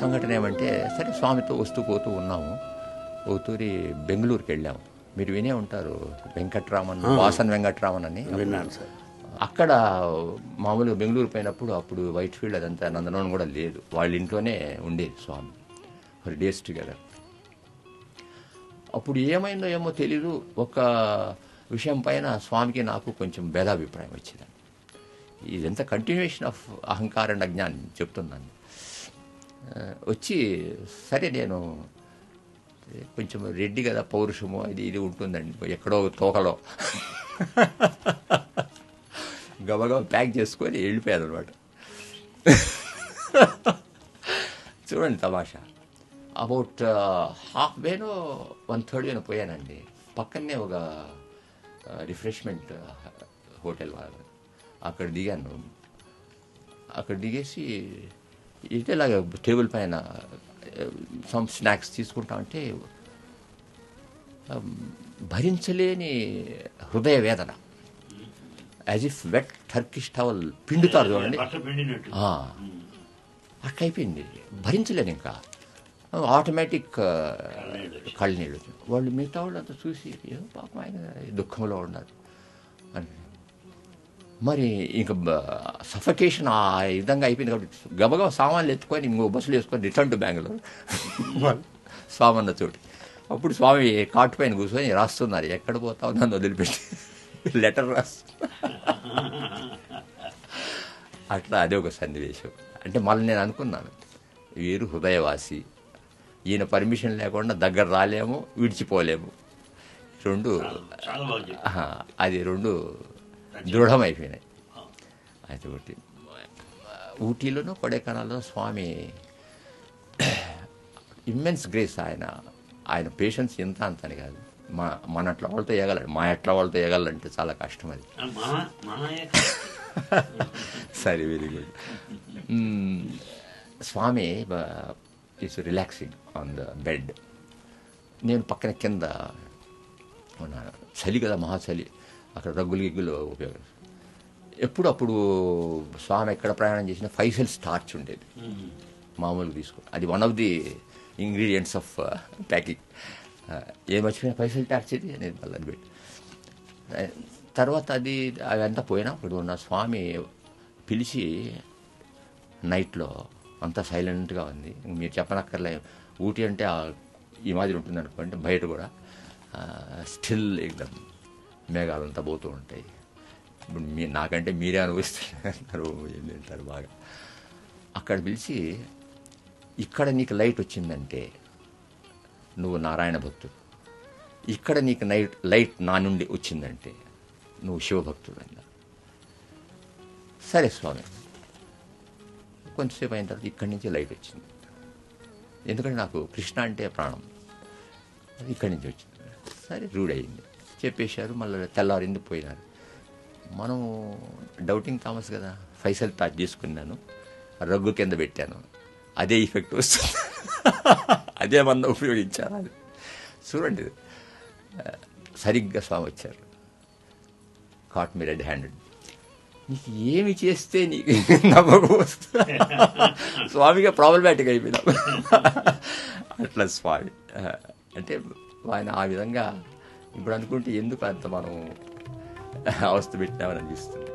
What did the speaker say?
సంఘటన ఏమంటే, సరే స్వామితో వస్తూ పోతూ ఉన్నాము. ఓతూరి బెంగళూరుకి వెళ్ళాము. మీరు వినే ఉంటారు వెంకట్రామన్, వాసన్ వెంకట్రామన్ అని. విన్నాను సార్. అక్కడ మామూలుగా బెంగళూరు పోయినప్పుడు అప్పుడు వైట్ ఫీల్డ్ అదంతా నందనవనం కూడా లేదు, వాళ్ళ ఇంట్లోనే ఉండేది స్వామి ఫర్ డేస్ టుగెదర్. అప్పుడు ఏమైందో ఏమో తెలీదు, ఒక విషయం పైన స్వామికి నాకు కొంచెం భేదాభిప్రాయం వచ్చింది. ఇదంతా కంటిన్యూషన్ ఆఫ్ అహంకార అండ్ అజ్ఞానం చెప్తున్నాను. వచ్చి సరే నేను కొంచెం రెడ్డి కదా, పౌరుషము అది ఇది ఉంటుందండి, ఎక్కడో తోకలో గబగబా ప్యాక్ చేసుకొని వెళ్ళిపోయాను అనమాట. చూడండి తమాషా. అబౌట్ హాఫ్ వేనో 1/3 వేనో పోయానండి. పక్కనే ఒక రిఫ్రెష్మెంట్ హోటల్ అక్కడ దిగాను. అక్కడ దిగేసి ఇదేలాగా టేబుల్ పైన సమ్ స్నాక్స్ తీసుకుంటా ఉంటే భరించలేని హృదయ వేదన, as if wet Turkish towel పిండుతారు చూడండి, అట్లా అయిపోయింది. భరించలేను ఇంకా, ఆటోమేటిక్ కళ్ళు నీళ్ళు. వాళ్ళు మిగతా వాళ్ళు అంతా చూసి ఏదో పాపం ఆయన దుఃఖంలో ఉన్నారు అని. మరి ఇంకా సఫకేషన్ ఆ విధంగా అయిపోయింది కాబట్టి గబగబా సామాన్లు ఎత్తుకొని ఇంకో బస్సులు వేసుకొని రిటర్న్ టు బెంగళూరు స్వామన్న చోటి. అప్పుడు స్వామి కాటు పైన కూర్చొని రాస్తున్నారు, ఎక్కడ పోతావు నన్ను వదిలిపెట్టి లెటర్ రాస్తున్నా. అట్లా అదే ఒక సన్నివేశం. అంటే మళ్ళీ నేను అనుకున్నాను, వీరు హృదయవాసి, ఈయన పర్మిషన్ లేకుండా దగ్గర రాలేము, విడిచిపోలేము. రెండు అది రెండు దృఢమైపోయినాయి. అయితే ఒకటి ఊటీలోనూ కొడైకెనాల్లో స్వామి ఇమ్మెన్స్ గ్రేస్. ఆయన పేషెన్స్ ఎంత అంతని కాదు. మన అట్లా వాళ్ళతో ఎగలండి, మా ఎట్లా వాళ్ళతో ఎగలంటే చాలా కష్టం అది. సరే, very good. Swami is relaxing on the bed. నేను పక్కన కింద ఉన్నాను. చలి కదా, మహాచలి. అక్కడ రగ్గులు గిగ్గులు ఉపయోగం. ఎప్పుడప్పుడు స్వామి ఎక్కడ ప్రయాణం చేసినా ఫైసల్ స్టార్చ్ ఉండేది, మామూలుగా తీసుకో. అది one of the ingredients of packing. ఏం మర్చిపోయినా ఫైసల్ టార్చ్ ఇది అనేది మళ్ళీ పెట్టి. తర్వాత అదంతా పోయినా ఇప్పుడు ఉన్న స్వామి పిలిచి నైట్లో అంతా సైలెంట్గా ఉంది. మీరు చెప్పనక్కర్లే, ఊటీ అంటే ఈ మాదిరి ఉంటుంది అనుకోండి, బయట కూడా స్టిల్ ఎగ్దమ్ మేఘాలంతా పోతూ ఉంటాయి. ఇప్పుడు నాకంటే మీరే అనుభవిస్తున్నారు, ఏం తింటారు బాగా. అక్కడ పిలిచి, ఇక్కడ నీకు లైట్ వచ్చిందంటే నువ్వు నారాయణ భక్తుడు, ఇక్కడ నీకు లైట్ నా నుండి వచ్చిందంటే నువ్వు శివభక్తుడు అన్నా. సరే స్వామి. కొంచెంసేపు అయిన తర్వాత ఇక్కడి నుంచి లైట్ వచ్చింది. ఎందుకంటే నాకు కృష్ణ అంటే ప్రాణం, అది ఇక్కడి నుంచి వచ్చింది. సరే, రూఢ్ అయింది, చెప్పేశారు. మళ్ళీ తెల్లారింది, పోయినారు. మనం డౌటింగ్ థామస్ కదా, ఫైసల్ టాచ్ చేసుకున్నాను, రగ్గు కింద పెట్టాను, అదే ఎఫెక్ట్ వస్తుంది. అదే మన ఉపయోగించారు. అది చూడండి, సరిగ్గా స్వామి వచ్చారు. Caught me red handed. నీకు ఏమి చేస్తే నీకు నమ్మకం వస్తుంది. స్వామిగా ప్రాబ్లమాటిక్ అయిపోయినా. అట్లా స్వామి అంటే ఆయన ఆ విధంగా. ఇప్పుడు అనుకుంటే ఎందుకు అంత మనం అవస్థ పెట్టినామని అనిపిస్తుంది.